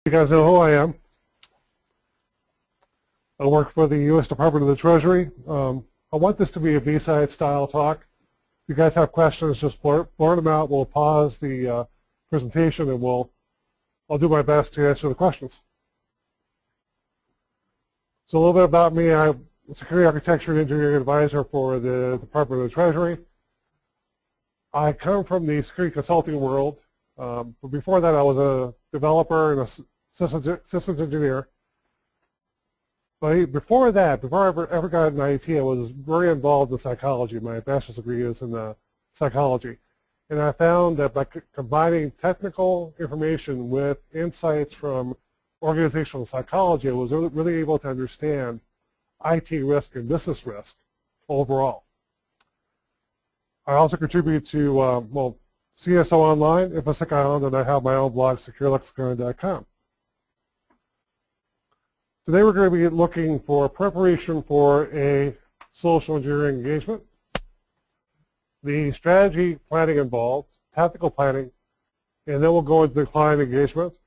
You guys know who I am. I work for the U.S. Department of the Treasury. I want this to be a B-side style talk. If you guys have questions, just blurt them out. We'll pause the presentation and I'll do my best to answer the questions. So a little bit about me. I'm a Security Architecture and Engineering Advisor for the Department of the Treasury. I come from the security consulting world. But before that, I was a developer and a systems engineer. But before that, before I ever got into IT, I was very involved in psychology. My bachelor's degree is in psychology. And I found that by combining technical information with insights from organizational psychology, I was really able to understand IT risk and business risk overall. I also contribute to, CSO Online, InfoSec Island, and I have my own blog, Securelexicon.com. Today we're going to be looking for preparation for a social engineering engagement, the strategy planning involved, tactical planning, and then we'll go into the client engagement.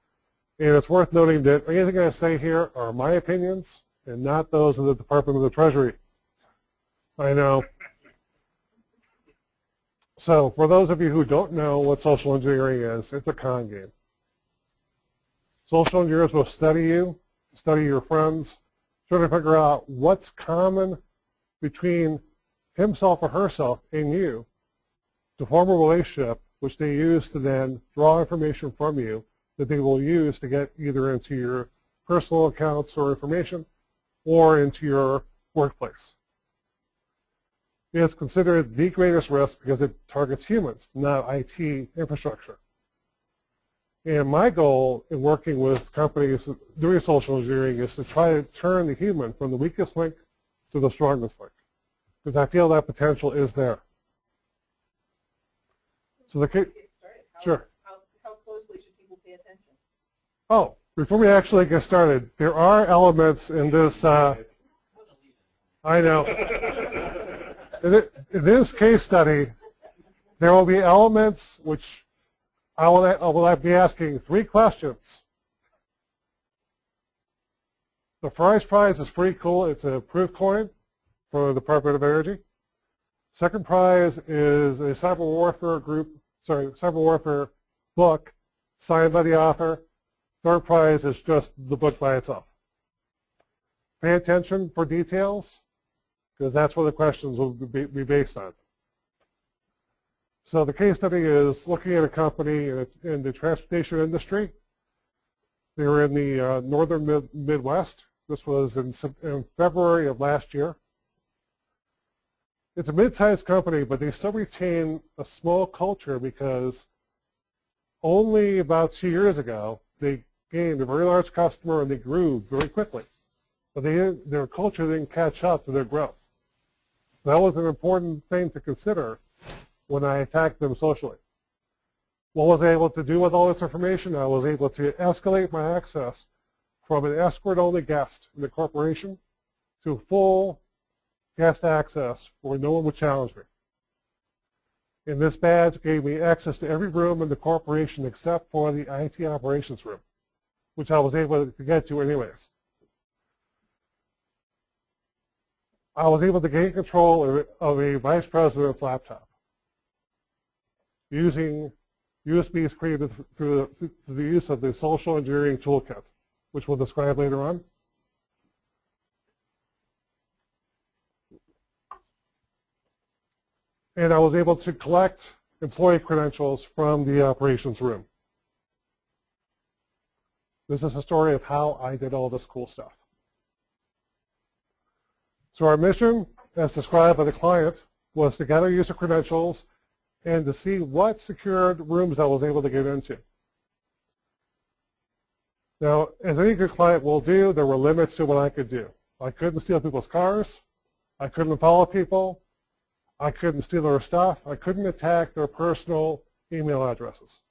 And it's worth noting that anything I say here are my opinions and not those of the Department of the Treasury. I know. So for those of you who don't know what social engineering is, it's a con game. Social engineers will study you, study your friends, try to figure out what's common between himself or herself and you to form a relationship which they use to then draw information from you that they will use to get either into your personal accounts or information or into your workplace. It's considered the greatest risk because it targets humans, not IT infrastructure. And my goal in working with companies doing social engineering is to try to turn the human from the weakest link to the strongest link, because I feel that potential is there. So sure. How closely should people pay attention? Oh, before we actually get started, there are elements in this. I know. In this case study, there will be elements which I will be asking 3 questions. The first prize is pretty cool. It's a proof coin for the Department of Energy. Second prize is a cyber warfare book signed by the author. Third prize is just the book by itself. Pay attention for details, because that's what the questions will be based on. So the case study is looking at a company in the transportation industry. They were in the northern Midwest. This was in February of last year. It's a mid-sized company, but they still retain a small culture because only about 2 years ago, they gained a very large customer and they grew very quickly. But their culture didn't catch up to their growth. That was an important thing to consider when I attacked them socially. What was I able to do with all this information? I was able to escalate my access from an escort-only guest in the corporation to full guest access where no one would challenge me. And this badge gave me access to every room in the corporation except for the IT operations room, which I was able to get to anyways. I was able to gain control of a vice president's laptop using USBs created through the use of the social engineering toolkit, which we'll describe later on. And I was able to collect employee credentials from the operations room. This is a story of how I did all this cool stuff. So our mission, as described by the client, was to gather user credentials and to see what secured rooms I was able to get into. Now, as any good client will do, there were limits to what I could do. I couldn't steal people's cars. I couldn't follow people. I couldn't steal their stuff. I couldn't attack their personal email addresses.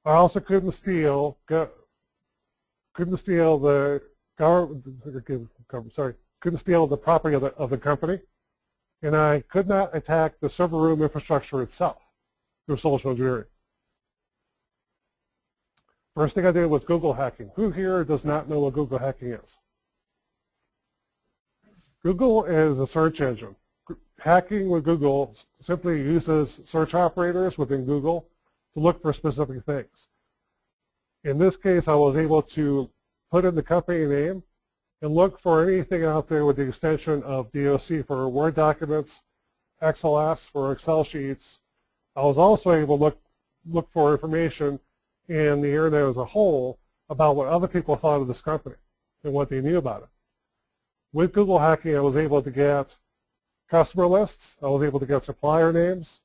I also couldn't steal the couldn't steal the property of the company, and I could not attack the server room infrastructure itself through social engineering. First thing I did was Google hacking. Who here does not know what Google hacking is? Google is a search engine. Hacking with Google simply uses search operators within Google to look for specific things. In this case, I was able to put in the company name and look for anything out there with the extension of DOC for Word documents, XLS for Excel sheets. I was also able to look for information in the internet as a whole about what other people thought of this company and what they knew about it. With Google hacking, I was able to get customer lists. I was able to get supplier names,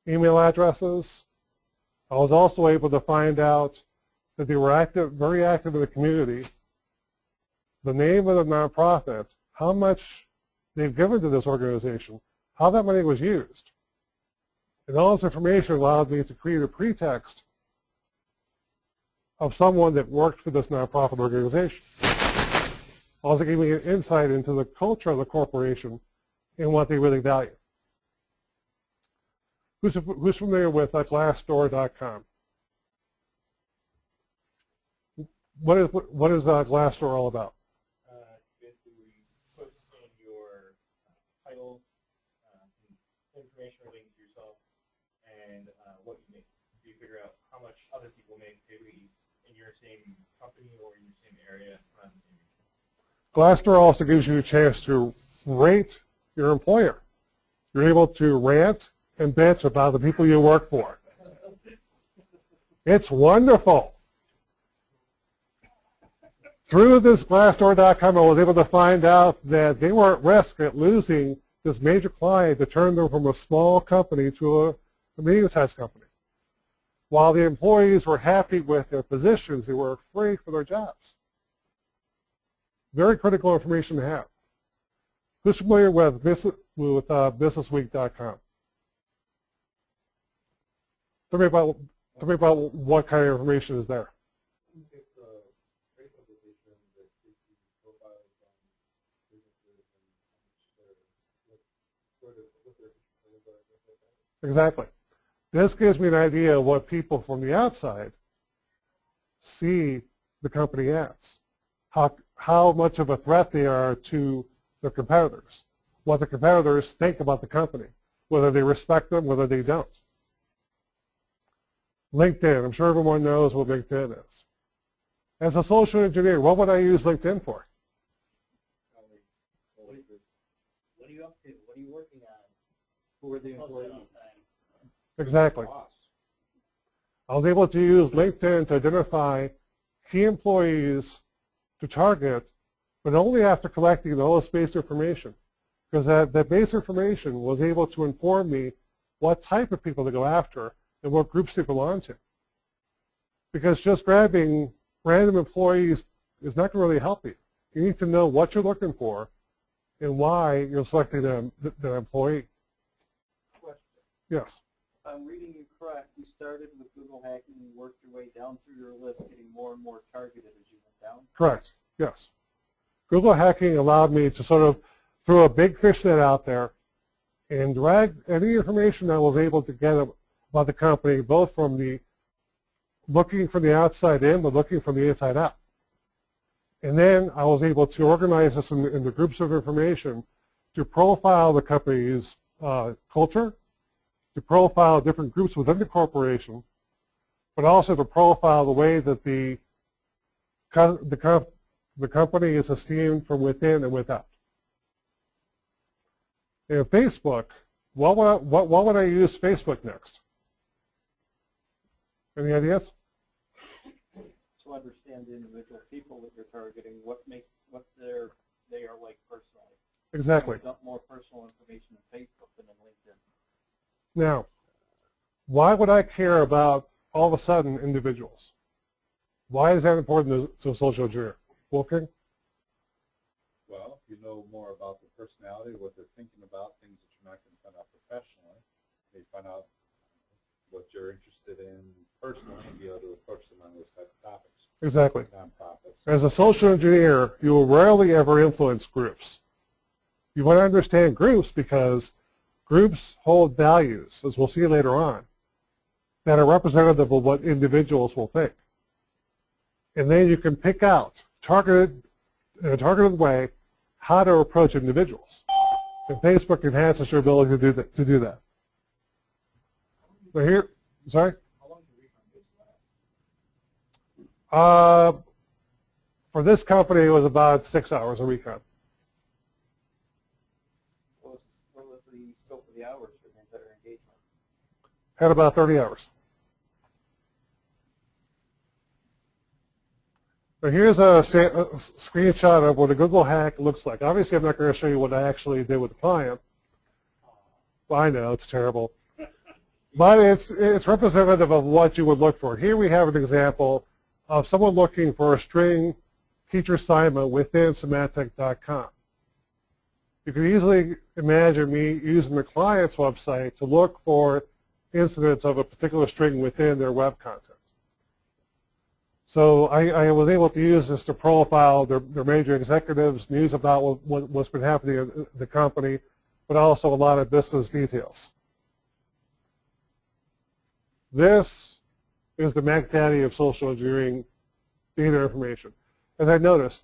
email addresses. I was also able to find out that they were very active in the community, the name of the nonprofit, how much they've given to this organization, how that money was used. And all this information allowed me to create a pretext of someone that worked for this nonprofit organization. Also giving me an insight into the culture of the corporation and what they really value. Who's familiar with Glassdoor.com? What is Glassdoor all about? Basically, we put in your title, some information relating to yourself, and what you make. So you figure out how much other people make, maybe in your same company or in your same area, around the same region. Glassdoor also gives you a chance to rate your employer. You're able to rant and bitch about the people you work for. It's wonderful. Through this Glassdoor.com, I was able to find out that they were at risk at losing this major client that turned them from a small company to a medium-sized company. While the employees were happy with their positions, they were afraid for their jobs. Very critical information to have. Who's familiar with businessweek.com? Tell me about what kind of information is there. It's a great publication that gives you profiles on businesses and what their plans are, things like that. Exactly. This gives me an idea of what people from the outside see the company as. How much of a threat they are to their competitors, what the competitors think about the company, whether they respect them, whether they don't. LinkedIn, I'm sure everyone knows what LinkedIn is. As a social engineer, what would I use LinkedIn for? What are you up to? What are you working on? Who are the employees? Exactly. I was able to use LinkedIn to identify key employees to target, but only after collecting all this base information, because that base information was able to inform me what type of people to go after and what groups they belong to. Because just grabbing random employees is not going to really help you. You need to know what you're looking for and why you're selecting the employee. Question. Yes. If I'm reading you correct, you started with Google hacking, you worked your way down through your list, getting more and more targeted as you went down? Correct. Yes. Google hacking allowed me to sort of throw a big fish net out there and drag any information I was able to get about the company, both from the looking from the outside in, but looking from the inside out. And then I was able to organize this into groups of information to profile the company's culture, to profile different groups within the corporation, but also to profile the way that the company is esteemed from within and without. In Facebook, what would I use Facebook next? Any ideas? To understand the individual people that you're targeting, what they are like personally. Exactly. You've got more personal information in Facebook than in LinkedIn. Now, why would I care about all of a sudden individuals? Why is that important to a social engineer? Wolfgang? Well, you know more about the personality, what they're thinking about, things that you're not going to find out professionally. You find out what you're interested in personally and be able to approach them on those type of topics. Exactly. Nonprofits. As a social engineer, you will rarely ever influence groups. You want to understand groups because groups hold values, as we'll see later on, that are representative of what individuals will think. And then you can pick out, in a targeted way, how to approach individuals. And Facebook enhances your ability to do that. So here, sorry? How long do recon gigs last? For this company, it was about 6 hours a recon. What was the scope of the hours for the entire engagement? Had about 30 hours. So here's a screenshot of what a Google hack looks like. Obviously, I'm not going to show you what I actually did with the client. Well, I know, it's terrible. But it's representative of what you would look for. Here we have an example of someone looking for a string teacher assignment within Symantec.com. You can easily imagine me using the client's website to look for incidents of a particular string within their web content. So I was able to use this to profile their major executives, news about what's been happening in the company, but also a lot of business details. This is the MacDaddy of social engineering data information. As I noticed,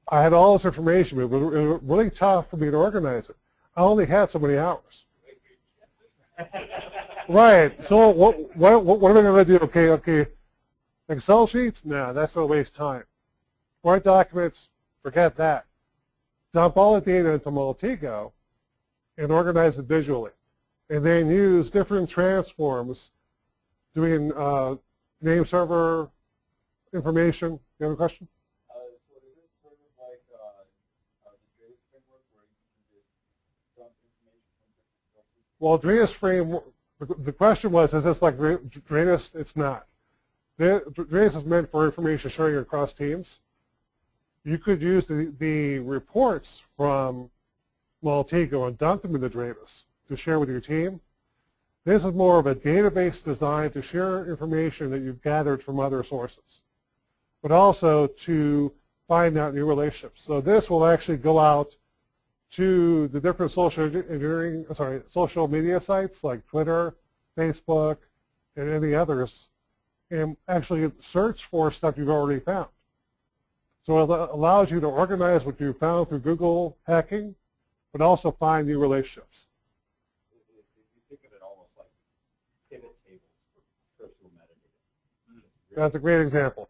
I had all this information, but it was really tough for me to organize it. I only had so many hours. Right. So what am I going to do? Okay. Excel sheets? No, that's going to waste time. Word documents? Forget that. Dump all the data into Maltego and organize it visually. And then use different transforms doing name server information. You have a question? So is this sort of like the Drake framework where you can just dump information from different sources? Well, Drake framework, the question was, is this like Drake? It's not. Drake is meant for information sharing across teams. You could use the reports from Maltego and dump them into Drake to share with your team. This is more of a database designed to share information that you've gathered from other sources, but also to find out new relationships. So this will actually go out to the different social media sites like Twitter, Facebook, and any others, and actually search for stuff you've already found. So it allows you to organize what you found through Google hacking, but also find new relationships. If you think of it almost like pivot tables for personal metadata. That's a great example.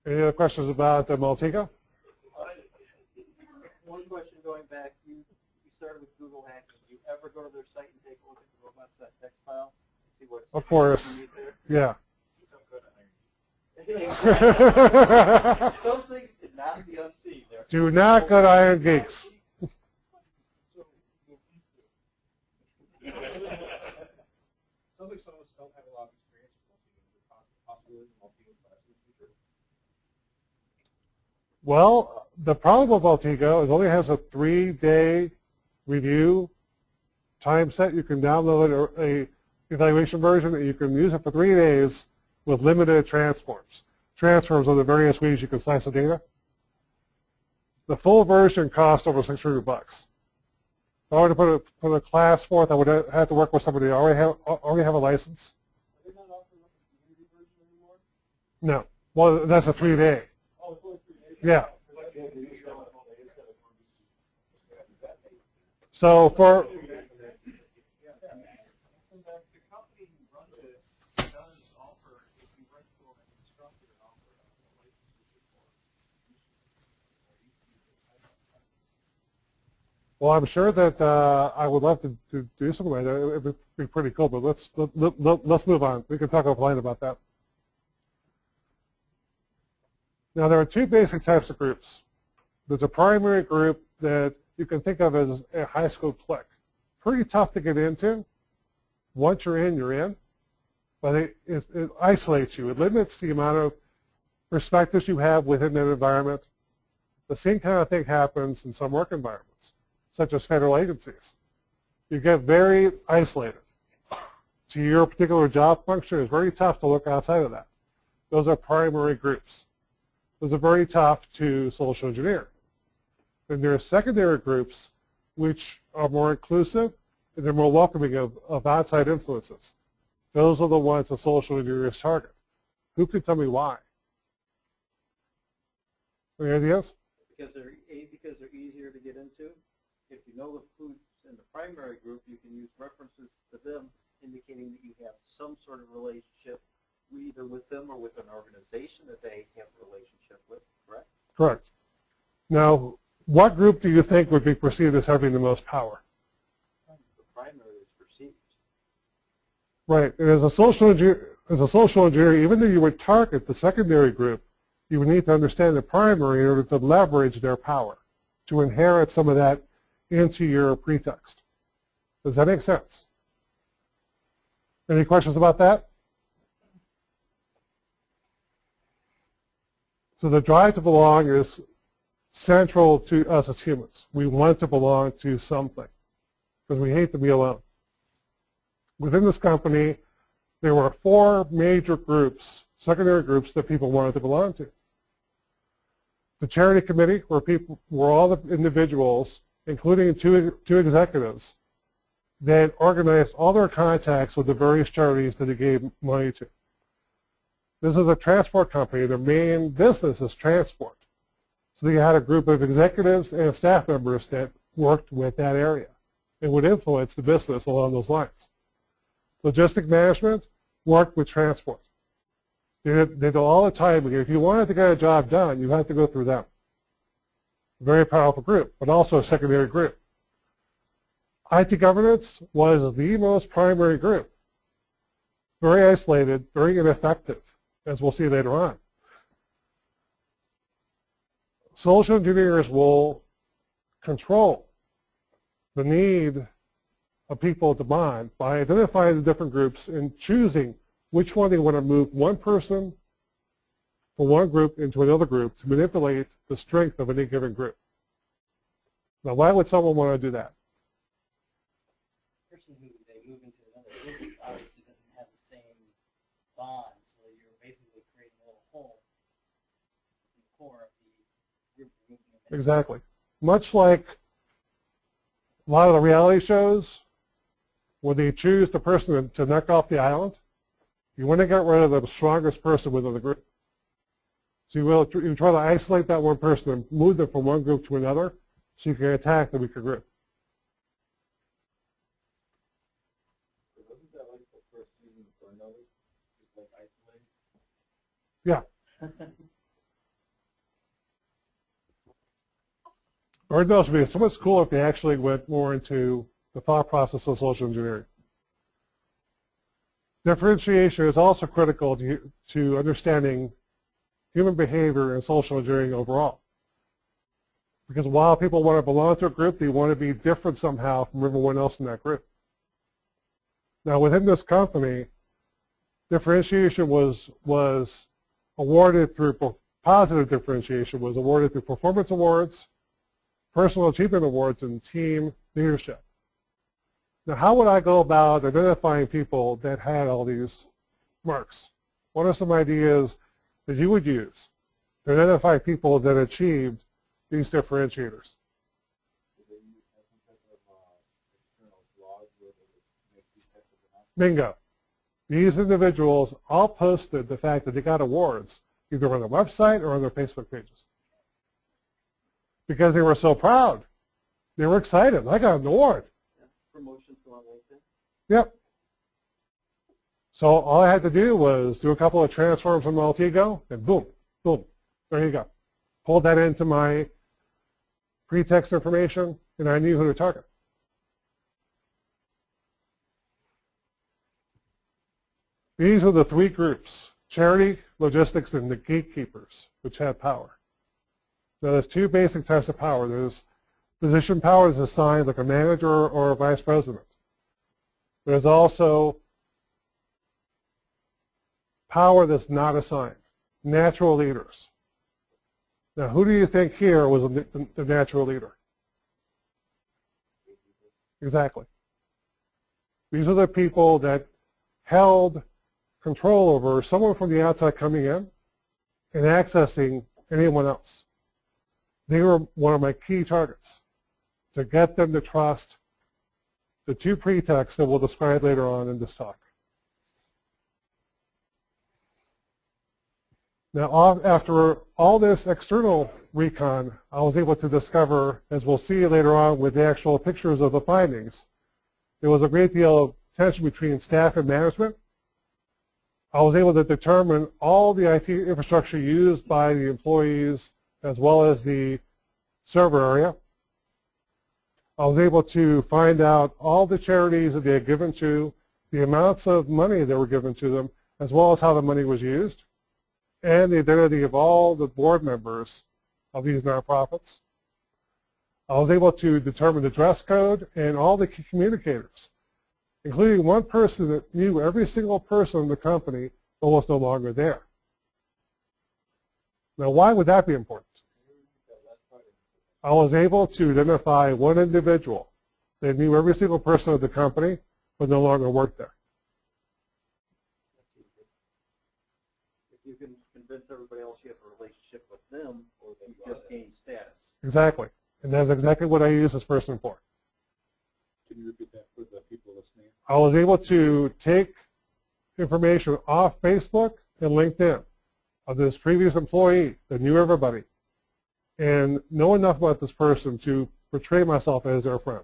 Any other questions about Maltego? One question going back, you started with Google hacking. Do you ever go to their site and take a look at the robust text file? See what Of course. Yeah. Some things cannot be unseen. Do not go to Iron Geeks. Sounds like some of us don't have a lot of experience with possibility of Maltego class in the future. Well, the problem with Maltego is it only has a 3-day review time set. You can download a evaluation version and you can use it for 3 days with limited transforms. Transforms are the various ways you can slice the data. The full version costs over $600. If I were to put a class forth, I would have to work with somebody who already have a license. Are they not offering up a community version anymore? No. Well, that's a 3-day. Oh, it's only 3 days? Yeah. So So for the company who runs it does offer, if you rent to an instructor, offer a license for well, I'm sure that I would love to do something like that. It would be pretty cool. But let's move on. We can talk offline about that. Now, there are 2 basic types of groups. There's a primary group that you can think of as a high school clique. Pretty tough to get into. Once you're in, you're in. But it isolates you. It limits the amount of perspectives you have within that environment. The same kind of thing happens in some work environments, such as federal agencies. You get very isolated. To your particular job function, it's very tough to look outside of that. Those are primary groups. Those are very tough to social engineer. Then there are secondary groups which are more inclusive and they're more welcoming of outside influences. those are the ones the social engineers target. Who can tell me why? Any ideas? Because they're easier to get into. If you know the foods in the primary group, you can use references to them indicating that you have some sort of relationship either with them or with an organization that they have a relationship with, correct? Correct. Now, what group do you think would be perceived as having the most power? The primary is perceived. Right. And as a social engineer, even though you would target the secondary group, you would need to understand the primary in order to leverage their power, to inherit some of that into your pretext. Does that make sense? Any questions about that? So the drive to belong is central to us as humans. We want to belong to something because we hate to be alone. Within this company, there were 4 major groups, secondary groups, that people wanted to belong to. The charity committee, were all the individuals, including two executives, that organized all their contacts with the various charities that they gave money to. This is a transport company. Their main business is transport. So they had a group of executives and staff members that worked with that area and would influence the business along those lines. Logistic management worked with transport. They do all the time. If you wanted to get a job done, you had to go through them. Very powerful group, but also a secondary group. IT governance was the most primary group. Very isolated, very ineffective, as we'll see later on. Social engineers will control the need of people to bond by identifying the different groups and choosing which one they want to move one person from one group into another group to manipulate the strength of any given group. Now, why would someone want to do that? The person who they move into another group obviously doesn't have the same bond, so you're basically creating a little hole in the core of the group you're moving into. Exactly. Much like a lot of the reality shows, when they choose the person to knock off the island, you want to get rid of the strongest person within the group. So you try to isolate that one person and move them from one group to another so you can attack the weaker group. Wasn't that like the first season of Burnout? Just like isolating? Yeah. Ordinals would be so much cooler if they actually went more into the thought process of social engineering. Differentiation is also critical to understanding human behavior and social engineering overall. Because while people want to belong to a group, they want to be different somehow from everyone else in that group. Now, within this company, differentiation was awarded through, positive differentiation was awarded through performance awards, personal achievement awards, and team leadership. Now, how would I go about identifying people that had all these marks? What are some ideas that you would use to identify people that achieved these differentiators? Bingo. These individuals all posted the fact that they got awards either on their website or on their Facebook pages because they were so proud. They were excited. I got an award. Promotions on LinkedIn. Yep. So all I had to do was do a couple of transforms on MALTEGO, and boom, boom, there you go. Pulled that into my pretext information, and I knew who to target. These are the 3 groups: charity, logistics, and the gatekeepers, which have power. Now, there's 2 basic types of power. There's position power is assigned like a manager or a vice president. There's also power that's not assigned, natural leaders. Now, who do you think here was the natural leader? Exactly. These are the people that held control over someone from the outside coming in and accessing anyone else. They were one of my key targets, to get them to trust the 2 pretexts that we'll describe later on in this talk. Now, after all this external recon, I was able to discover, as we'll see later on with the actual pictures of the findings, there was a great deal of tension between staff and management. I was able to determine all the IT infrastructure used by the employees as well as the server area. I was able to find out all the charities that they had given to, the amounts of money that were given to them, as well as how the money was used, and the identity of all the board members of these nonprofits. I was able to determine the dress code and all the key communicators, including one person that knew every single person in the company but was no longer there. Now, why would that be important? I was able to identify one individual that knew every single person of the company but no longer worked there. If you can convince everybody else you have a relationship with them, or you just gain status. Exactly. And that's exactly what I use this person for. Can you repeat that for the people listening? I was able to take information off Facebook and LinkedIn of this previous employee that knew everybody and know enough about this person to portray myself as their friend,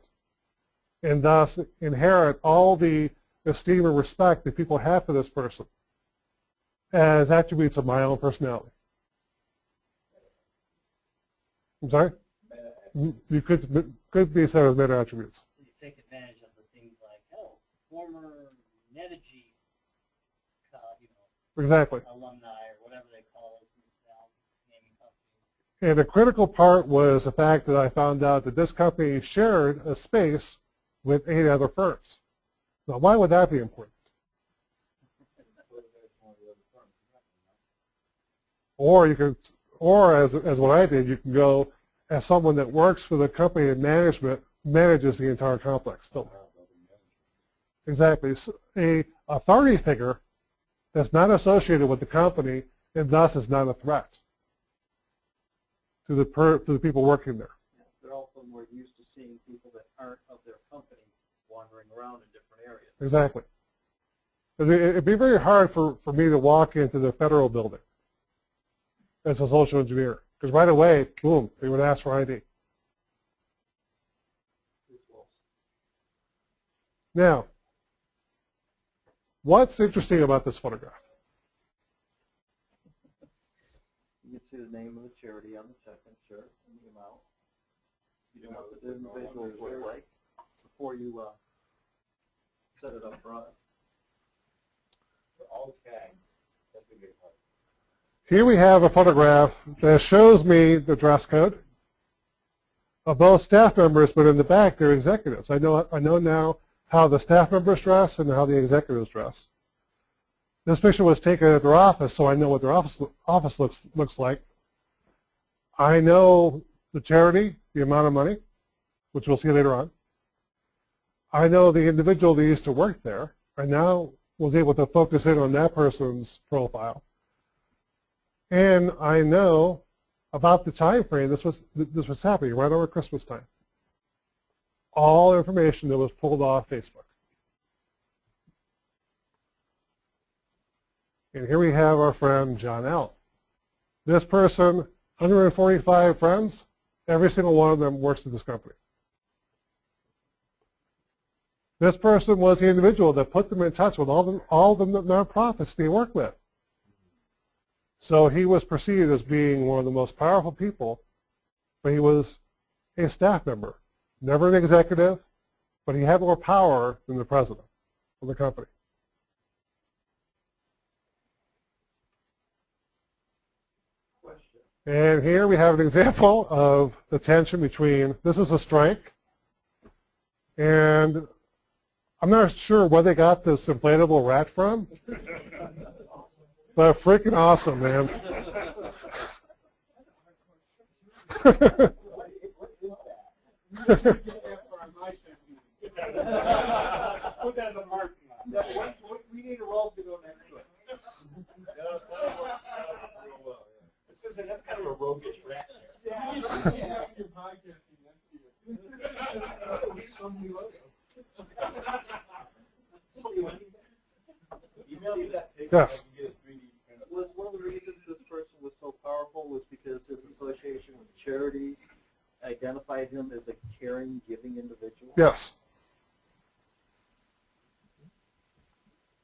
and thus inherit all the esteem and respect that people have for this person as attributes of my own personality. I'm sorry? You could be said as meta attributes. You take advantage of the things like, oh, former Netigy, Exactly. alumni or whatever they call it now, naming companies. And the critical part was the fact that I found out that this company shared a space with 8 other firms. Now, why would that be important? Or you could, or as what I did, you can go as someone that works for the company and management manages the entire complex building. Exactly. A authority figure that's not associated with the company and thus is not a threat to the people working there. Yeah, they're also more used to seeing people that aren't of their company wandering around in different areas. Exactly. It'd be very hard for me to walk into the federal building as a social engineer, because right away, boom, they would ask for ID. Now, what's interesting about this photograph? You can see the name of the charity on the check-in shirt and the amount. You know what the individuals look like before you set it up for us. They're all tagged. That's the good part. Here we have a photograph that shows me the dress code of both staff members, but in the back they're executives. I know now how the staff members dress and how the executives dress. This picture was taken at their office, so I know what their office looks like. I know the charity, the amount of money, which we'll see later on. I know the individual that used to work there. I now was able to focus in on that person's profile. And I know about the time frame this was happening right over Christmas time. All information that was pulled off Facebook. And here we have our friend John L. This person, 145 friends, every single one of them works at this company. This person was the individual that put them in touch with all the nonprofits they work with. So he was perceived as being one of the most powerful people, but he was a staff member, never an executive, but he had more power than the president of the company. And here we have an example of the tension between, this is a strike, and I'm not sure where they got this inflatable rat from, but freaking awesome, man. Put that in the marketing lot. We need a roll to go next to it. It's because that's kind of a roguish rat. Email you that picture. Yes. Was one of the reasons this person charity identified him as a caring, giving individual? Yes.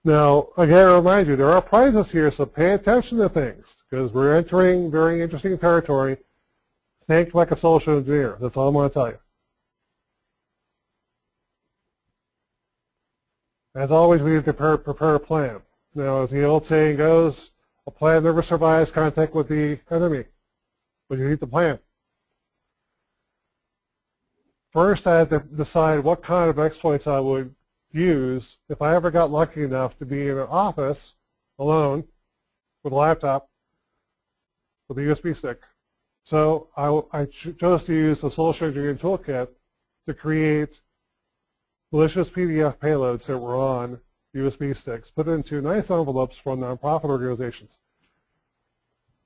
Now, again, I remind you, there are prizes here, so pay attention to things, because we're entering very interesting territory. Think like a social engineer. That's all I'm going to tell you. As always, we need to prepare a plan. Now, as the old saying goes, a plan never survives contact with the enemy, but you need the plan. First, I had to decide what kind of exploits I would use if I ever got lucky enough to be in an office alone with a laptop with a USB stick. So I chose to use the social engineering toolkit to create malicious PDF payloads that were on USB sticks, put into nice envelopes from nonprofit organizations.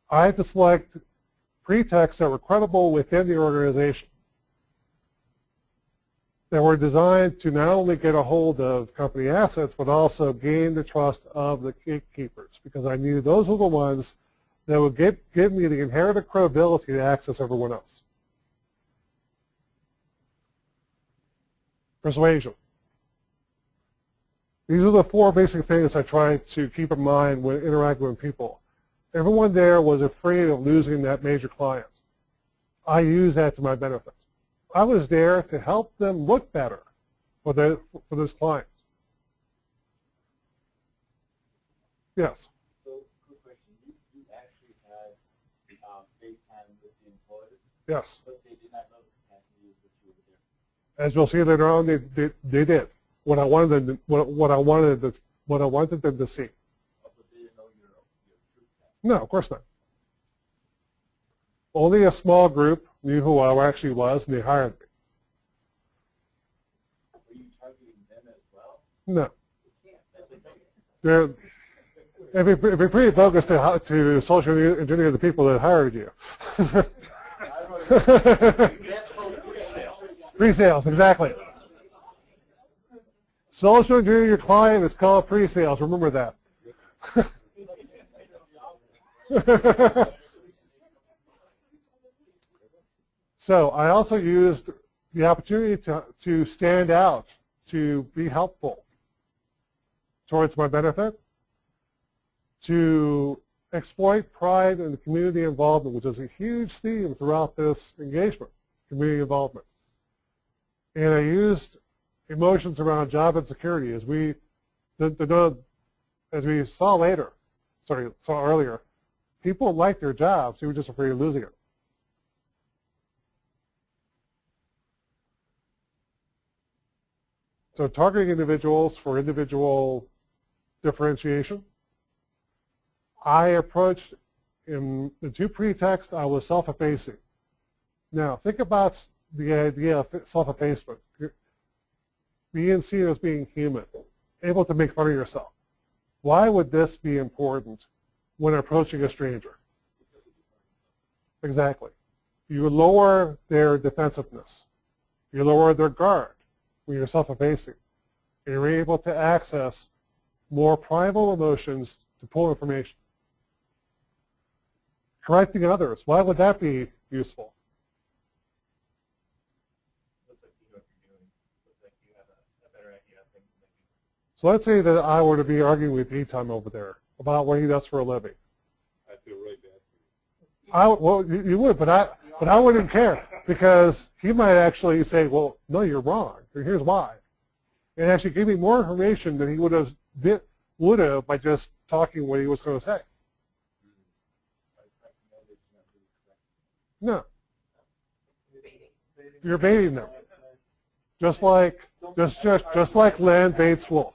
I had to select pretexts that were credible within the organization, that were designed to not only get a hold of company assets, but also gain the trust of the gatekeepers, because I knew those were the ones that would give me the inherited credibility to access everyone else. Persuasion. These are the four basic things I try to keep in mind when interacting with people. Everyone there was afraid of losing that major client. I used that to my benefit. I was there to help them look better for this client. Yes? So, quick question. You actually had FaceTime with the employees, Yes. but they did not know the capacity that you were there. As you'll see later on, they did what I wanted them to, what I wanted them to see. But they didn't know your true capacity. No, of course not. Only a small group knew who I actually was, and they hired me. Were you targeting them as well? No. That's a It'd be pretty bogus to social engineer the people that hired you. Pre-sales, exactly. Social engineer your client is called pre-sales. Remember that. So I also used the opportunity to stand out, to be helpful towards my benefit, to exploit pride and community involvement, which is a huge theme throughout this engagement, community involvement. And I used emotions around job insecurity, as we saw earlier. People liked their jobs, they were just afraid of losing it. So targeting individuals for individual differentiation. I approached in the two pretexts, I was self-effacing. Now, think about the idea of self-effacement. Being seen as being human, able to make fun of yourself. Why would this be important when approaching a stranger? Exactly. You lower their defensiveness. You lower their guard when you're self-effacing. You're able to access more primal emotions to pull information. Correcting others, why would that be useful? Looks like you know what you're doing. Looks like you have a better idea of things than they do. So let's say that I were to be arguing with E-Time over there about what he does for a living. I feel really bad for you. Well, you would, but I wouldn't care, because he might actually say, well, no, you're wrong, and here's why. And actually give me more information than he would have by just talking what he was going to say. No. You're baiting them. Just like Len baits Wolf.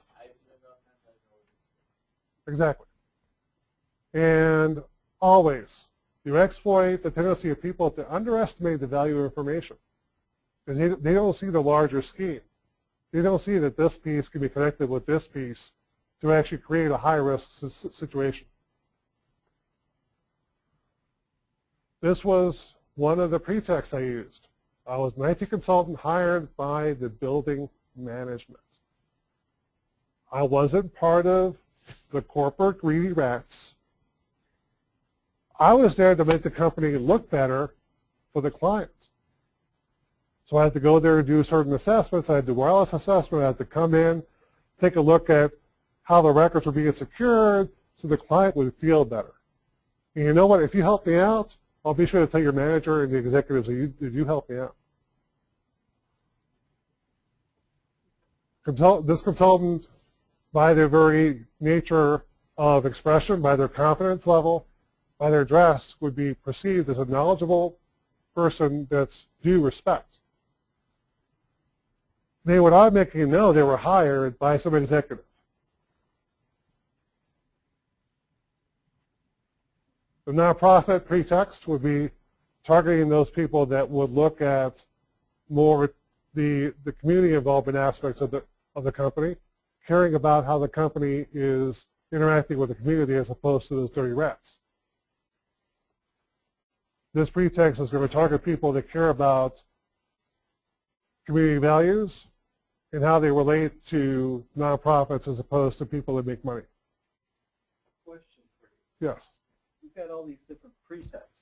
Exactly. And always, you exploit the tendency of people to underestimate the value of information, because they don't see the larger scheme. They don't see that this piece can be connected with this piece to actually create a high-risk situation. This was one of the pretexts I used. I was an IT consultant hired by the building management. I wasn't part of the corporate greedy rats. I was there to make the company look better for the client. So I had to go there and do certain assessments. I had to do wireless assessment. I had to come in, take a look at how the records were being secured so the client would feel better. And you know what? If you help me out, I'll be sure to tell your manager and the executives that you help me out. This consultant, by their very nature of expression, by their confidence level, by their dress, would be perceived as a knowledgeable person that's due respect. They would automatically know they were hired by some executive. The nonprofit pretext would be targeting those people that would look at more the community involvement aspects of the company, caring about how the company is interacting with the community as opposed to those dirty rats. This pretext is going to target people that care about community values and how they relate to nonprofits as opposed to people that make money. Question for you. Yes. You've got all these different pretexts.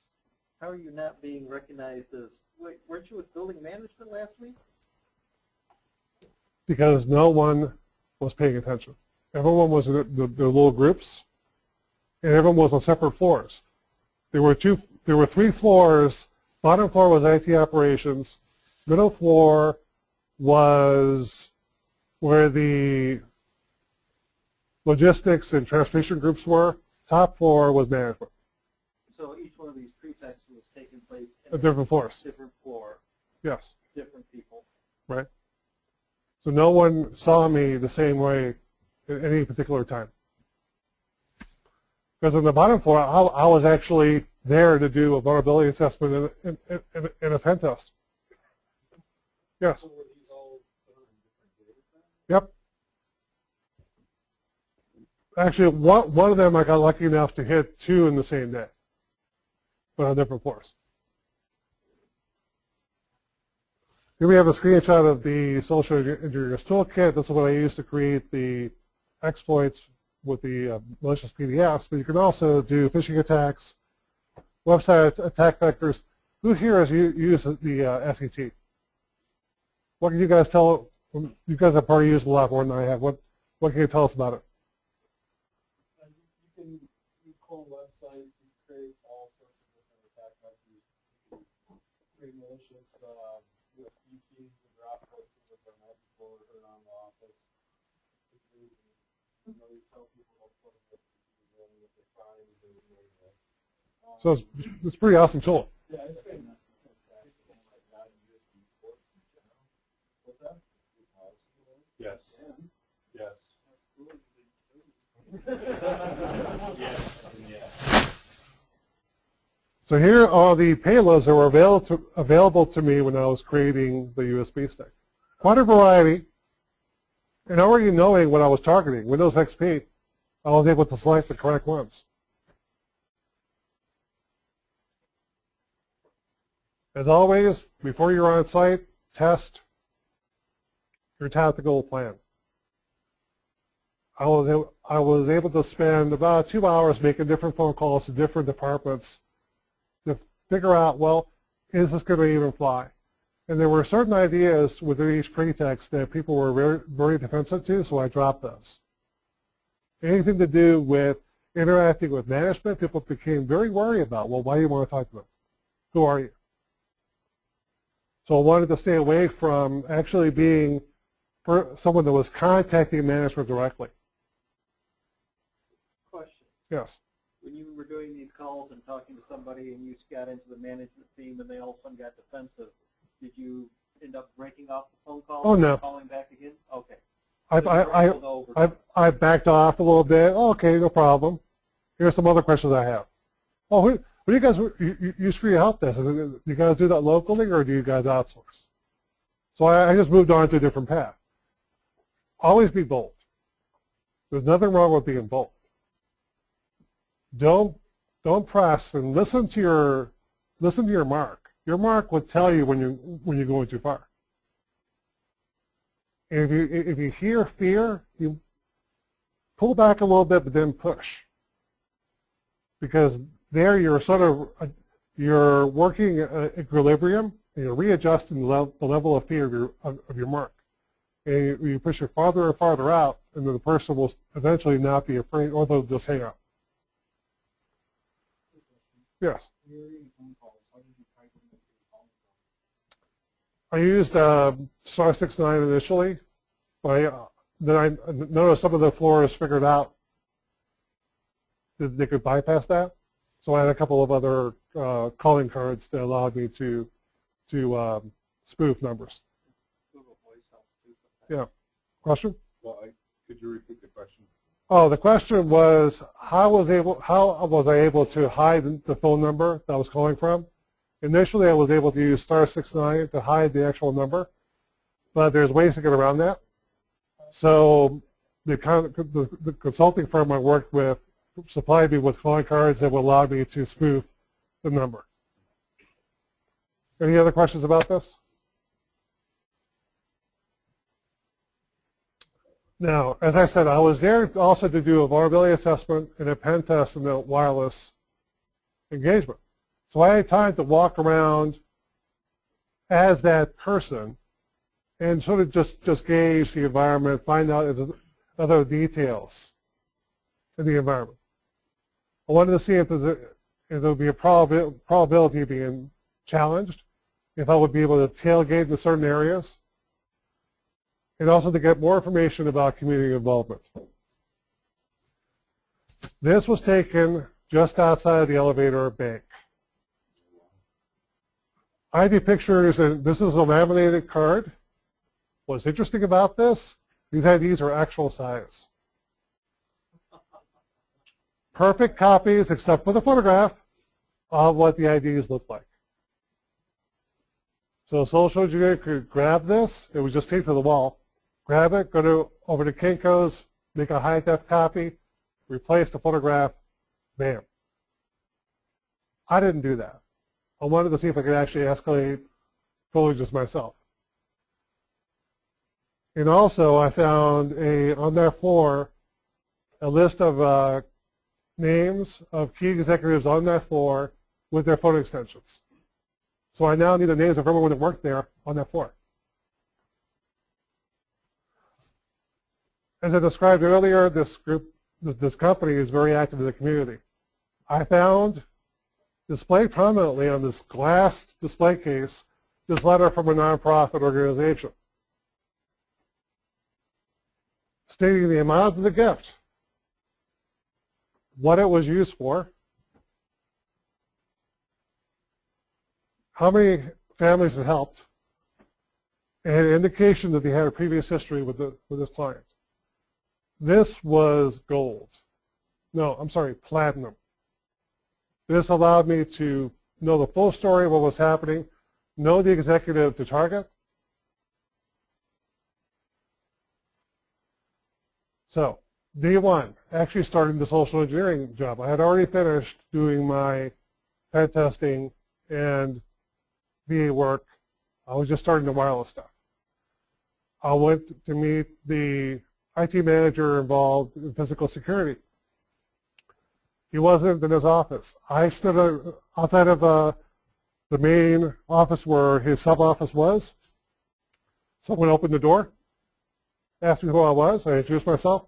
How are you not being recognized as, wait, weren't you with building management last week? Because no one was paying attention. Everyone was in the little groups, and everyone was on separate floors. There were 3 floors. Bottom floor was IT operations. Middle floor was where the logistics and transportation groups were. Top floor was management. So each one of these pretexts was taking place in At different floors. different floor, Yes. different people. Right. So no one saw me the same way at any particular time. Because on the bottom floor, I was actually there to do a vulnerability assessment and a pen test. Yes. So were these all done in different days then? Yep. Actually, one of them I got lucky enough to hit 2 in the same day, but on different floors. Here we have a screenshot of the social engineer's toolkit. This is what I used to create the exploits with the malicious PDFs, but you can also do phishing attacks, website attack vectors. Who here has used the SET? What can you guys tell? You guys have probably used a lot more than I have. What can you tell us about it? You clone websites, you create all sorts of different attack vectors. You can create malicious USB keys to drop places that are not before or around the office. You tell people what put USB keys in, if they find it. So it's a pretty awesome tool. Yeah, it's been What's that? Yes. Yes. So here are the payloads that were available to me when I was creating the USB stick. Quite a variety. And already knowing what I was targeting, Windows XP, I was able to select the correct ones. As always, before you're on site, test your tactical plan. I was able to spend about 2 hours making different phone calls to different departments to figure out, well, is this going to even fly? And there were certain ideas within each pretext that people were very, very defensive to, so I dropped those. Anything to do with interacting with management, people became very worried about, well, why do you want to talk to them? Who are you? So I wanted to stay away from actually being someone that was contacting management directly. Question. Yes. When you were doing these calls and talking to somebody and you got into the management team and they all of a sudden got defensive, did you end up breaking off the phone call? Oh, no. And calling back again? Okay. I backed off a little bit. Oh, okay, no problem. Here's some other questions I have. Oh, what do you guys use for your help desk? Do you guys do that locally or do you guys outsource? So I just moved on to a different path. Always be bold. There's nothing wrong with being bold. Don't press and listen to your mark. Your mark will tell you when you're going too far. And if you hear fear, you pull back a little bit, but then push. Because there you're sort of you're working at equilibrium, and you're readjusting the level of fear of your mark. And you push it farther and farther out, and then the person will eventually not be afraid, or they'll just hang up. Yes. I used *69 initially, but then I noticed some of the floors figured out that they could bypass that. So I had a couple of other calling cards that allowed me to spoof numbers. Yeah. Question? Well, could you repeat the question? Oh, the question was how was I able to hide the phone number that I was calling from? Initially, I was able to use *69 to hide the actual number, but there's ways to get around that. So the consulting firm I worked with supplied me with calling cards that would allow me to spoof the number. Any other questions about this? Now, as I said, I was there also to do a vulnerability assessment and a pen test in the wireless engagement. So I had time to walk around as that person and sort of just gauge the environment, find out other details in the environment. I wanted to see if there would be a probability of being challenged, if I would be able to tailgate in certain areas, and also to get more information about community involvement. This was taken just outside of the elevator bank. I have pictures, and this is a laminated card. What's interesting about this, these IDs are actual size. Perfect copies, except for the photograph, of what the IDs look like. So a social engineer could grab this, it was just taped to the wall, grab it, go over to Kinko's, make a high-def copy, replace the photograph, bam. I didn't do that. I wanted to see if I could actually escalate privileges myself. And also I found on that floor a list of names of key executives on that floor with their phone extensions. So I now need the names of everyone that worked there on that floor. As I described earlier, this company is very active in the community. I found displayed prominently on this glass display case this letter from a nonprofit organization stating the amount of the gift, what it was used for, how many families it helped, and an indication that they had a previous history with this client. This was gold. No, I'm sorry, platinum. This allowed me to know the full story of what was happening, know the executive to target. So, day one, actually starting the social engineering job. I had already finished doing my pen testing and VA work. I was just starting the wireless stuff. I went to meet the IT manager involved in physical security. He wasn't in his office. I stood outside of the main office where his sub-office was. Someone opened the door, asked me who I was. I introduced myself.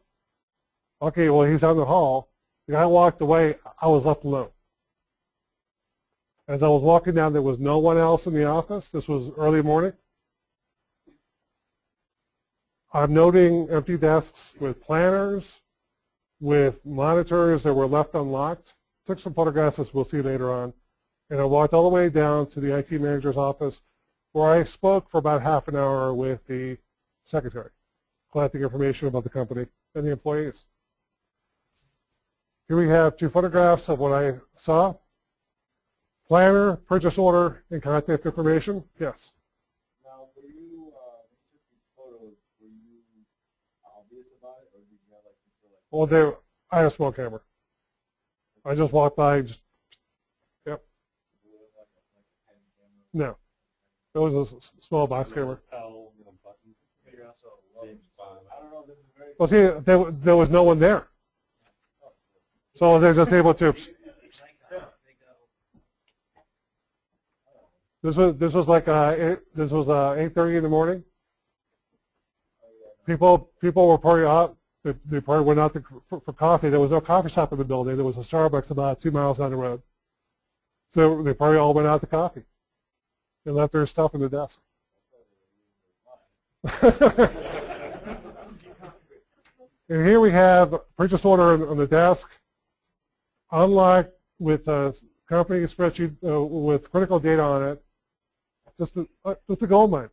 Okay, well, he's down the hall. The guy walked away. I was left alone. As I was walking down, there was no one else in the office. This was early morning. I'm noting empty desks with planners, with monitors that were left unlocked. Took some photographs, as we'll see later on. And I walked all the way down to the IT manager's office, where I spoke for about half an hour with the secretary, collecting information about the company and the employees. Here we have two photographs of what I saw. Planner, purchase order, and contact information. Yes. Now, were you, when you took these photos, were you obvious about it, or did you have like, Well, I had a small camera. I just walked by, just, yep. No. It was a small box camera. I don't know, this is very. Well, see, there was no one there. So they're just able to. This was like 8:30 in the morning. People were pouring out. They probably went out for coffee. There was no coffee shop in the building. There was a Starbucks about 2 miles down the road. So they probably all went out to coffee and left their stuff in the desk. And here we have a purchase order on the desk. Unlike with a company spreadsheet with critical data on it, just a gold mine.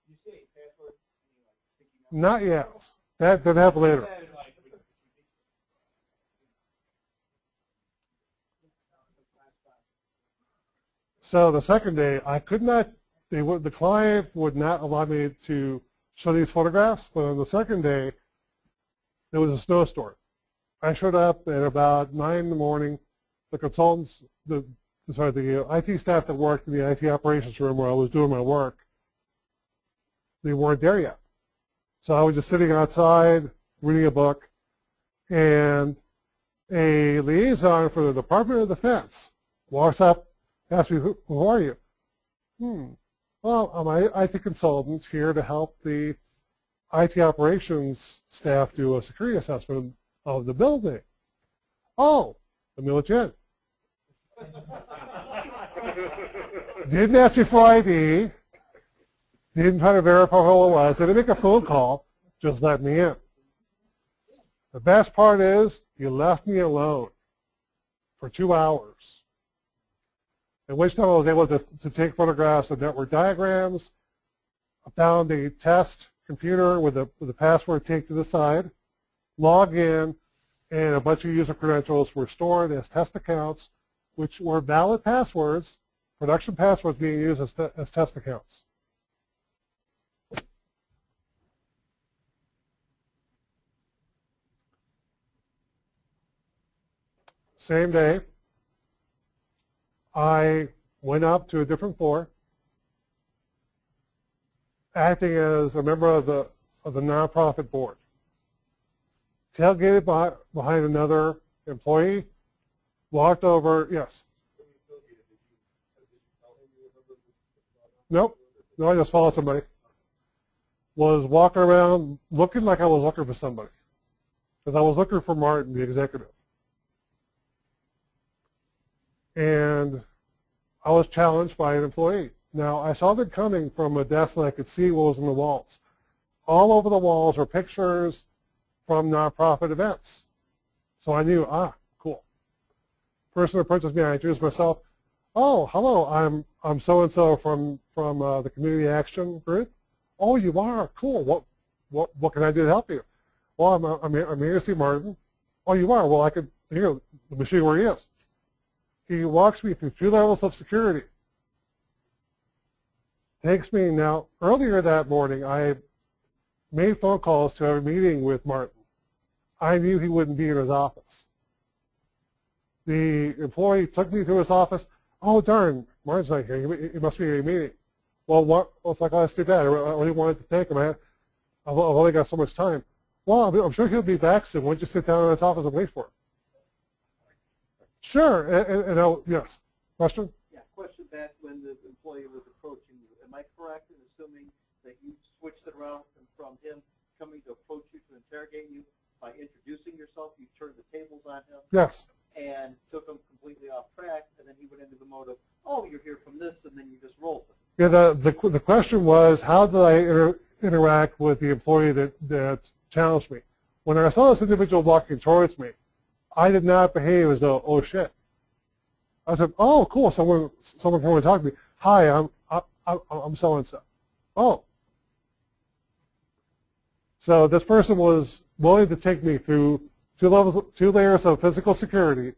You say password? Not yet. That happened later. So the second day, I could not. The client would not allow me to show these photographs. But on the second day, there was a snowstorm. I showed up at about 9 in the morning. The consultants, the IT staff that worked in the IT operations room where I was doing my work, they weren't there yet. So I was just sitting outside reading a book, and a liaison for the Department of Defense walks up, asks me, who are you? Well, I'm an IT consultant here to help the IT operations staff do a security assessment of the building. Oh, let me let you in. Didn't ask me for ID. Didn't try to verify who it was. Didn't make a phone call. Just let me in. The best part is you left me alone for 2 hours. At which time I was able to take photographs of network diagrams. I found a test computer with a password taped to the side, log in, and a bunch of user credentials were stored as test accounts, which were valid passwords, production passwords being used as test accounts. Same day, I went up to a different floor, acting as a member of the nonprofit board. Tailgated behind another employee, walked over, yes. Nope, no, I just followed somebody. Was walking around looking like I was looking for somebody, because I was looking for Martin, the executive. And I was challenged by an employee. Now, I saw them coming from a desk and I could see what was on the walls. All over the walls were pictures from nonprofit events. So I knew, cool. Person approaches me, I introduce myself. Oh, hello, I'm so-and-so from the Community Action Group. Oh, you are? Cool. What can I do to help you? Well, I'm here to see Martin. Oh, you are? Well, I could, here, let me show you where he is. He walks me through 2 levels of security. Takes me, now, earlier that morning, I made phone calls to have a meeting with Martin. I knew he wouldn't be in his office. The employee took me to his office. Oh, darn, Martin's not here. He must be at a meeting. Well, what? Well, it's like, oh, that's too bad. I really wanted to thank him. I've only got so much time. Well, I'm sure he'll be back soon. Why don't you sit down in his office and wait for him? Sure. Yes. Question? Yeah, question back when the employee was approaching you. Am I correct in assuming that you switched it around from him coming to approach you to interrogate you by introducing yourself? You turned the tables on him? Yes. And took him completely off track, and then he went into the mode of, oh, you're here from this, and then you just rolled with it. Yeah, the question was, how did I interact with the employee that challenged me? When I saw this individual walking towards me, I did not behave as though, oh shit. I said, oh cool, someone came and talked to me. Hi, I'm so and so. Oh. So this person was willing to take me through 2 layers of physical security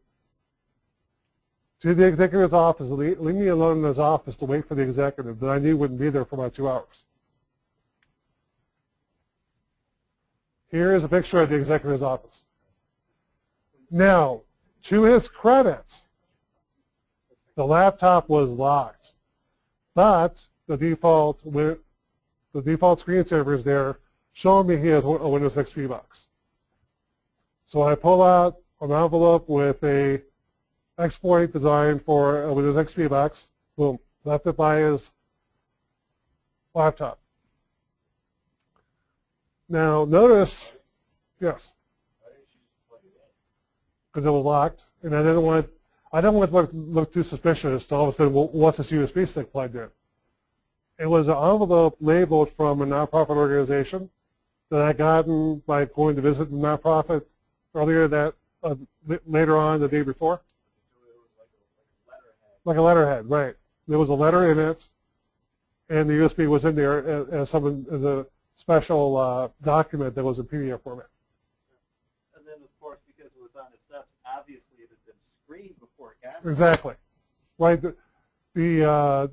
to the executive's office, leave me alone in his office to wait for the executive that I knew wouldn't be there for about 2 hours. Here is a picture of the executive's office. Now, to his credit, the laptop was locked, but the default screensaver is there, showing me he has a Windows XP box. So I pull out an envelope with a exploit designed for a Windows XP box. Boom, left it by his laptop. Now notice, yes, because it was locked, and I didn't want to look too suspicious. All of a sudden, what's this USB stick plugged in? It was an envelope labeled from a nonprofit organization that I gotten by going to visit the nonprofit earlier later on the day before. Like a letterhead, right? There was a letter in it, and the USB was in there as a special document that was in PDF format. And then, of course, because it was on its desk, obviously it had been screened before it got there. Exactly, right? The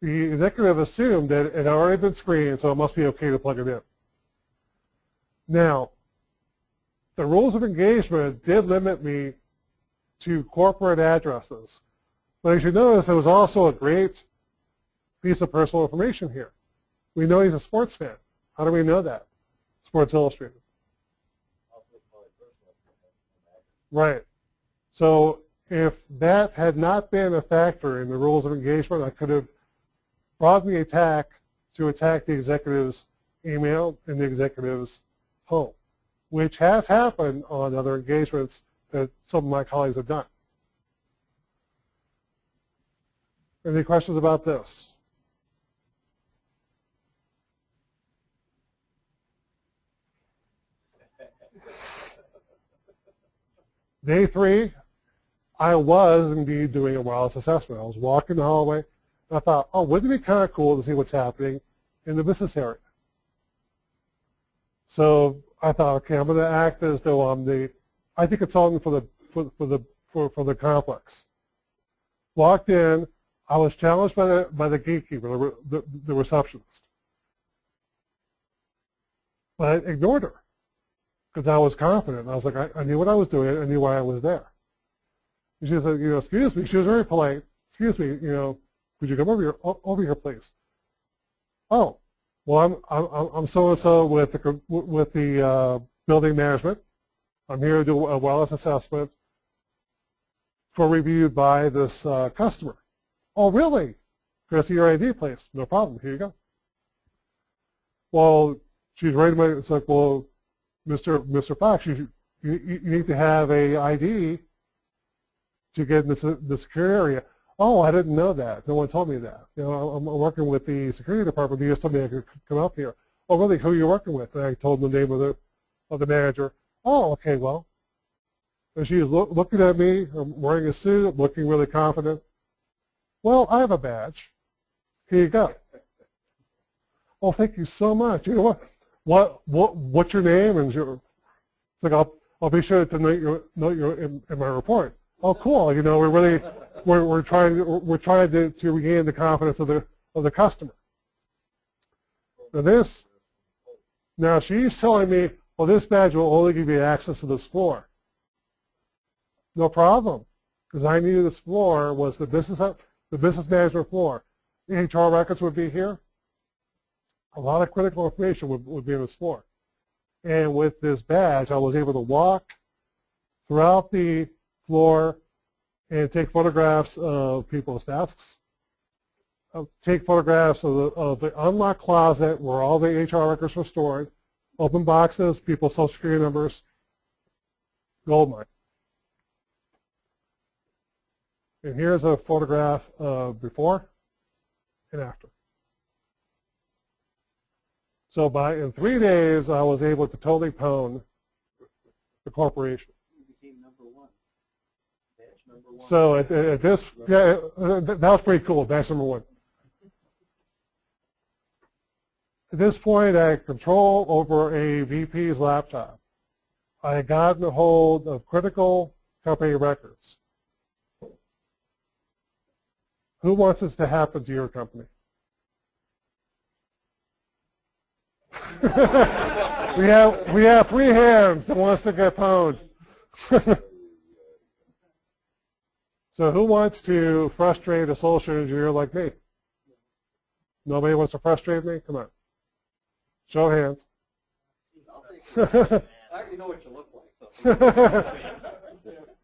executive assumed that it had already been screened, so it must be okay to plug it in. Now, the rules of engagement did limit me to corporate addresses. But as you notice, there was also a great piece of personal information here. We know he's a sports fan. How do we know that? Sports Illustrated. Right. So if that had not been a factor in the rules of engagement, I could have brought me attack to attack the executive's email and the executive's home, which has happened on other engagements that some of my colleagues have done. Any questions about this? Day 3, I was indeed doing a wireless assessment. I was walking the hallway, and I thought, oh, wouldn't it be kind of cool to see what's happening in the business area? So I thought, okay, I'm going to act as though I'm the IT consultant for the complex. Walked in. I was challenged by the gatekeeper, the receptionist. But I ignored her because I was confident. I was like, I knew what I was doing. I knew why I was there. And she said, excuse me. She was very polite. Excuse me, could you come over here, please? Oh, well, I'm so-and-so with the building management. I'm here to do a wellness assessment for review by this customer. Oh, really? Can I see your ID, please? No problem. Here you go. Well, she's right away. It's like, well, Mr. Fox, you need to have a ID to get in the secure area. Oh, I didn't know that. No one told me that. I'm working with the security department. They just told me I could come up here. Oh, really? Who are you working with? And I told them the name of the manager. Oh, okay, well. And she was looking at me. I'm wearing a suit, looking really confident. Well, I have a badge. Here you go. Oh, thank you so much. You know what's your name? And it's like I'll be sure to note your in my report. Oh, cool. We're trying to regain the confidence of the customer. Now she's telling me, well, this badge will only give you access to this floor. No problem, because I knew this floor was the business management floor. The HR records would be here. A lot of critical information would be on this floor. And with this badge, I was able to walk throughout the floor and take photographs of people's desks, take photographs of the unlocked closet where all the HR records were stored, open boxes, people's social security numbers, goldmine. And here's a photograph of before and after. So in 3 days, I was able to totally pwn the corporation. You became number one. Badge number one. So at this, yeah, that was pretty cool, badge number 1. At this point, I had control over a VP's laptop. I had gotten a hold of critical company records. Who wants this to happen to your company? we have 3 hands that wants to get pwned. So who wants to frustrate a social engineer like me? Nobody wants to frustrate me? Come on. Show of hands. I'll take it. I already know what you look like. So.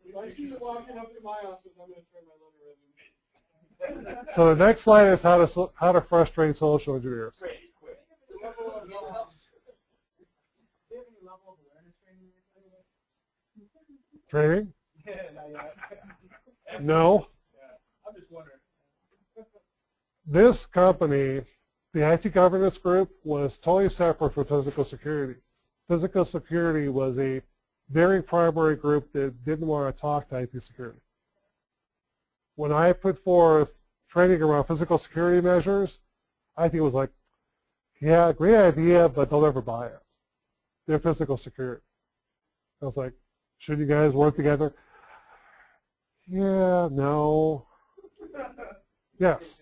If I see you walking up to my office, I'm going to try my letter resume. So the next slide is how to frustrate social engineers. Great, quick. Do you have any level of awareness training? Training? Yeah, not yet. No. Yeah, I'm just wondering. This company, the IT governance group, was totally separate from physical security. Physical security was a very primary group that didn't want to talk to IT security. When I put forth training around physical security measures, IT was like, yeah, great idea, but they'll never buy it. They're physical security. I was like, should you guys work together? Yeah, no. Yes.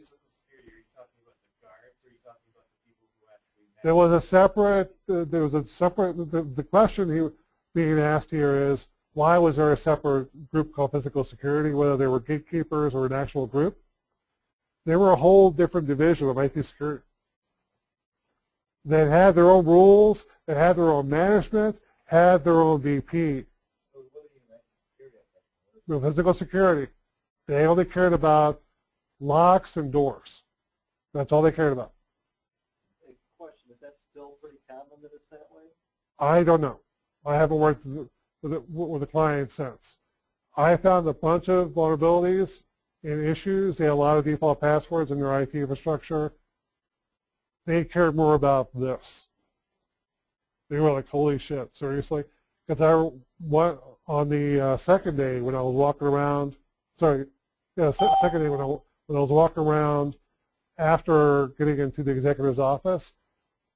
There was a separate, the question being asked here is, why was there a separate group called physical security, whether they were gatekeepers or an actual group? They were a whole different division of IT security. They had their own rules, they had their own management, had their own VP. With physical security, they only cared about locks and doors. That's all they cared about. A question, is that still pretty common that it's that way? I don't know. I haven't worked with a client since. I found a bunch of vulnerabilities and issues. They had a lot of default passwords in their IT infrastructure. They cared more about this. They were like, holy shit, seriously? Because on the second day when I was walking around, second day when I was walking around after getting into the executive's office,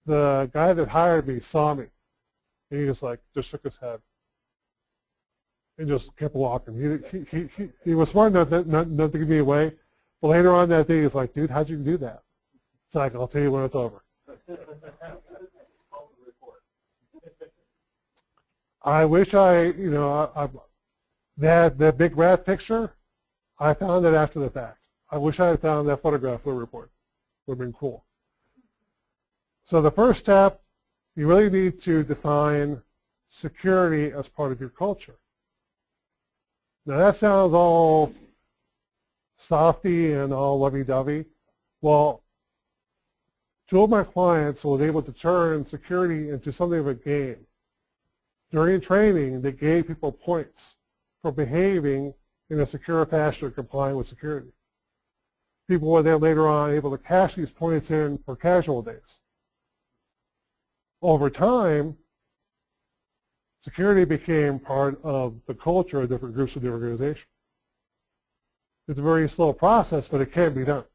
the guy that hired me saw me. And he just shook his head and just kept walking. He was smart enough not to give me away. But later on that day, he's like, dude, how'd you do that? It's like, I'll tell you when it's over. I wish that big rat picture, I found it after the fact. I wish I had found that photograph for the report. Would have been cool. So the first step, you really need to define security as part of your culture. Now that sounds all softy and all lovey-dovey. Well, two of my clients were able to turn security into something of a game. During training, they gave people points for behaving in a secure fashion complying with security. People were then later on able to cash these points in for casual days. Over time, security became part of the culture of different groups of the organization. It's a very slow process, but it can be done.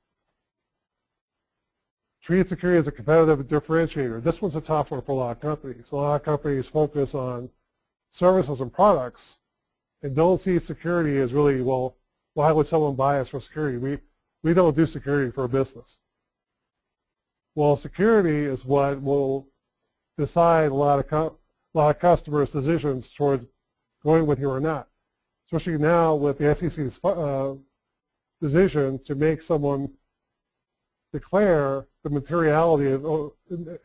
Treat security as a competitive differentiator. This one's a tough one for a lot of companies. A lot of companies focus on services and products and don't see security as really, well, why would someone buy us for security? We don't do security for a business. Well, security is what will decide a lot of customers' decisions towards going with you or not. Especially now with the SEC's decision to make someone declare the materiality of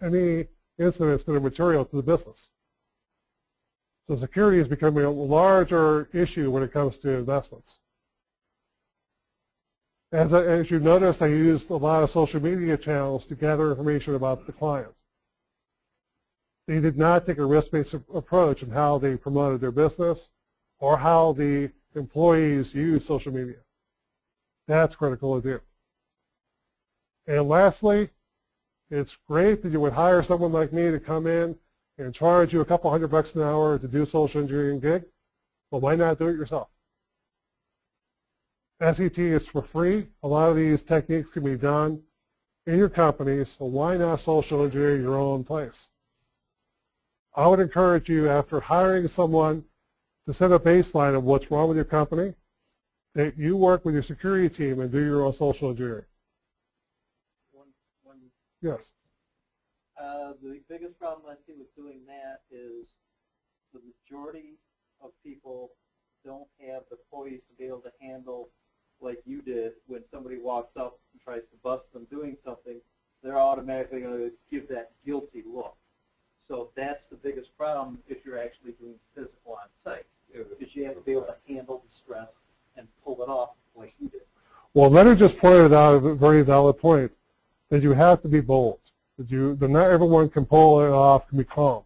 any incidents that are material to the business. So security is becoming a larger issue when it comes to investments. As you noticed, I used a lot of social media channels to gather information about the client. They did not take a risk-based approach in how they promoted their business or how the employees use social media. That's critical to do. And lastly, it's great that you would hire someone like me to come in and charge you a couple $100 an hour to do social engineering gig, but why not do it yourself? SET is for free. A lot of these techniques can be done in your company, so why not social engineer your own place? I would encourage you, after hiring someone, to set a baseline of what's wrong with your company, that you work with your security team and do your own social engineering. Yes. The biggest problem I see with doing that is the majority of people don't have the poise to be able to handle, like you did, when somebody walks up and tries to bust them doing something, they're automatically going to give that guilty look. So that's the biggest problem if you're actually doing physical on site, because you have to be able to handle the stress and pull it off like you did. Well, Leonard just pointed out a very valid point, that you have to be bold. That not everyone can pull it off, can be calm.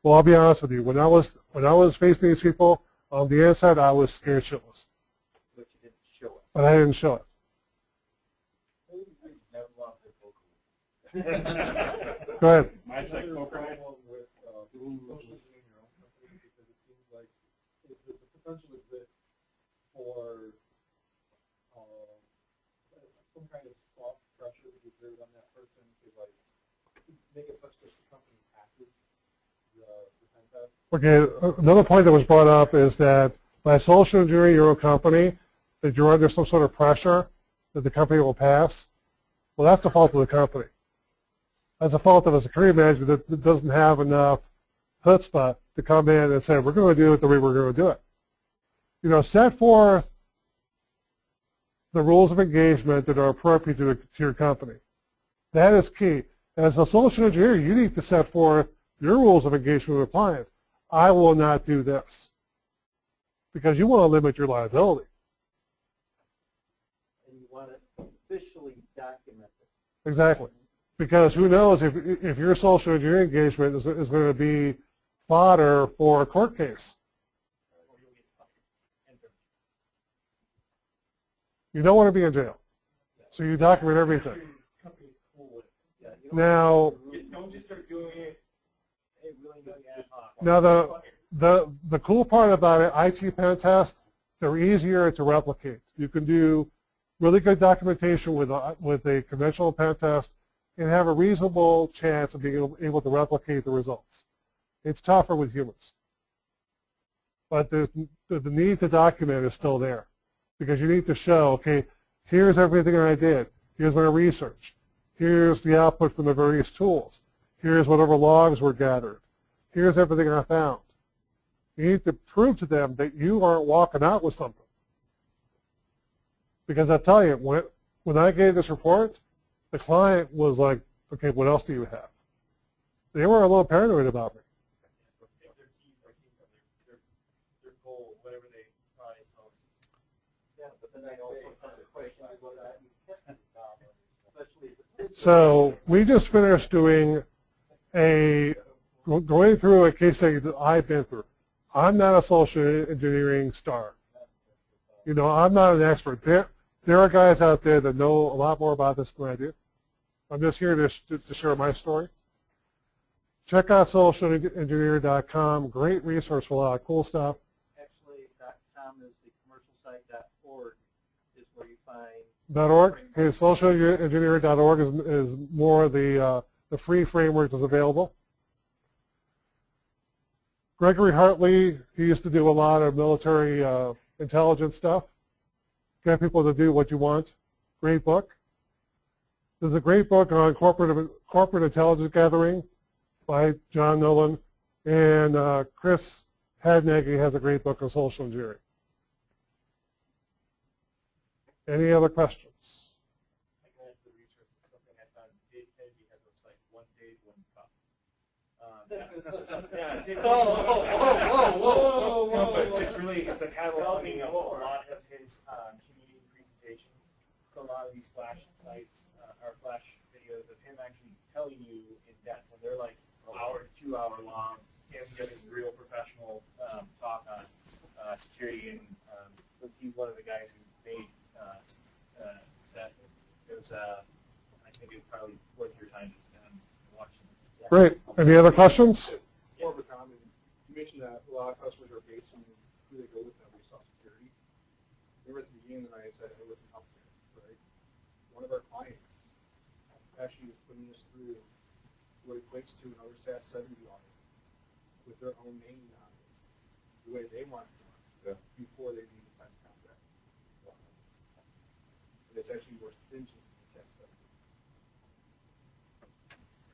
Well, I'll be honest with you. When I was facing these people, on the inside, I was scared shitless. But you didn't show it. But I didn't show it. Go ahead. Mindset poker. With social engineering your own company, because it seems like the potential exists for some kind of soft pressure to be exerted on that person to like make it such that the company passes the pen test. Okay, another point that was brought up is that by social engineering your own company, that you're under some sort of pressure that the company will pass. Well, that's the fault of the company. That's the fault of a security manager that doesn't have enough chutzpah to come in and say, we're going to do it the way we're going to do it. You know, set forth the rules of engagement that are appropriate to your company. That is key. As a social engineer, you need to set forth your rules of engagement with a client. I will not do this, because you want to limit your liability. And you want it officially documented. Exactly. Because who knows if your social engineering engagement is going to be fodder for a court case. You don't want to be in jail. So you document everything. Now, Don't just start doing it. Hey, really good ad hoc. now the cool part about it, IT pen test, they're easier to replicate. You can do really good documentation with a conventional pen test and have a reasonable chance of being able to replicate the results. It's tougher with humans. But the need to document is still there, because you need to show, okay, here's everything I did. Here's my research. Here's the output from the various tools. Here's whatever logs were gathered. Here's everything I found. You need to prove to them that you aren't walking out with something. Because I tell you, when I gave this report, the client was like, okay, what else do you have? They were a little paranoid about me. Their keys are their goal, whatever they prize most. Yeah, but then I also have a question about that. Especially if it's So we just finished going through a case study that I've been through. I'm not a social engineering star. You know, I'm not an expert. There are guys out there that know a lot more about this than I do. I'm just here to share my story. Check out socialengineer.com. Great resource for a lot of cool stuff. actually .com is the commercial site. .org is where you find. .org. Okay, socialengineer.org is more of the free framework that's available. Gregory Hartley, he used to do a lot of military intelligence stuff. Get people to do what you want. Great book. There's a great book on corporate intelligence gathering by John Nolan, and Chris Hadnagy has a great book on social engineering. Any other questions? I can add the research is something I found. Dave Kennedy has a site, One Dave, One Cup. Yeah, Dave, No, but it's really, it's a cataloging of a lot of his community presentations. So a lot of these flash sites are flash videos of him actually telling you in depth, when they're like hour to 2 hour long, him giving real professional talk on security. And since he's one of the guys who made that, it was, I think it was probably worth your time to sit down and watch him. Great. Any other questions? More of a comment. You mentioned that a lot of customers are based on who they go with now based on security. Remember at the beginning when I said I work in healthcare, right? One of our clients actually was putting us through what equates to another SAS 70 audit with their own name on it, the way they want it done, before they even sign the contract. But it's actually more stringent than SAS 70.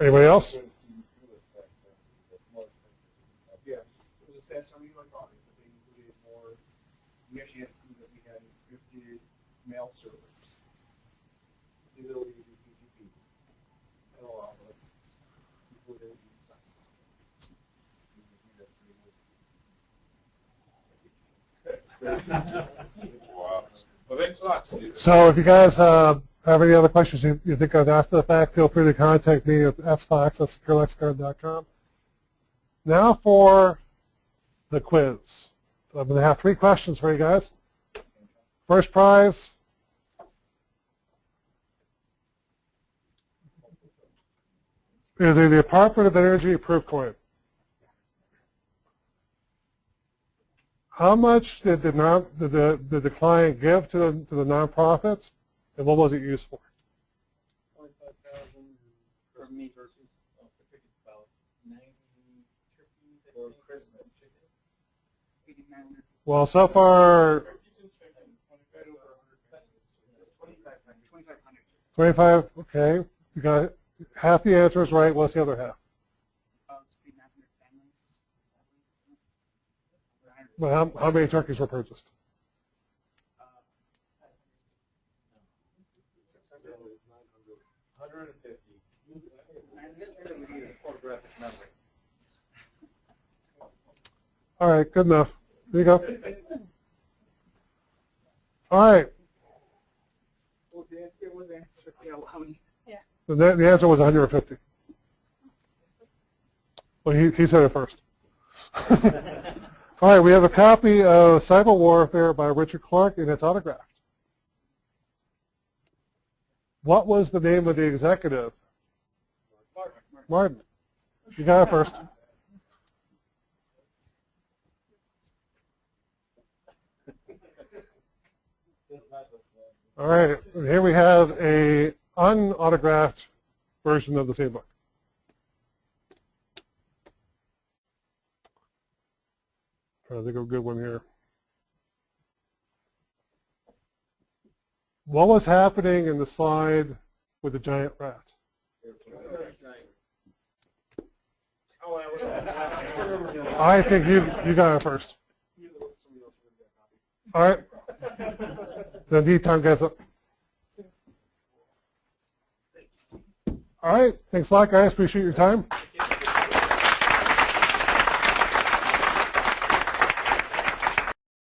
Anybody else? Yeah, it was a SAS 70 like audit, but they included more. We actually had to prove that we had encrypted mail servers, the ability to do PGP, and a lot of other things before they would even sign the contract. Wow. Well, thanks So if you guys have any other questions you think of after the fact, feel free to contact me at sfox@securelexicon.com. Now for the quiz. I'm going to have 3 questions for you guys. First prize is a Department of Energy proof coin. How much did the client give to the nonprofit, and what was it used for? 25,000 For me, versus I think it's about 90 turkeys or Christmas chicken. 8,900. Well, so far, Turkeys and chicken, 25 over 100 pennies. 2,500. 25. Okay, you got half the answer is right. What's the other half? It's 8,900 families. Well, how many turkeys were purchased? 150. We need a photographic memory. All right, good enough. There you go. All right, What was the answer? What was the answer? Yeah, how many? the answer was 150. Well, he said it first. All right, we have a copy of Cyber Warfare by Richard Clark, and it's autographed. What was the name of the executive? Martin. You got it first. All right, here we have a unautographed version of the same book. Trying to think of a good one here. What was happening in the slide with the giant rat? I think you got it first. All right. Then D-Time gets it. All right. Thanks a lot, guys. Appreciate your time.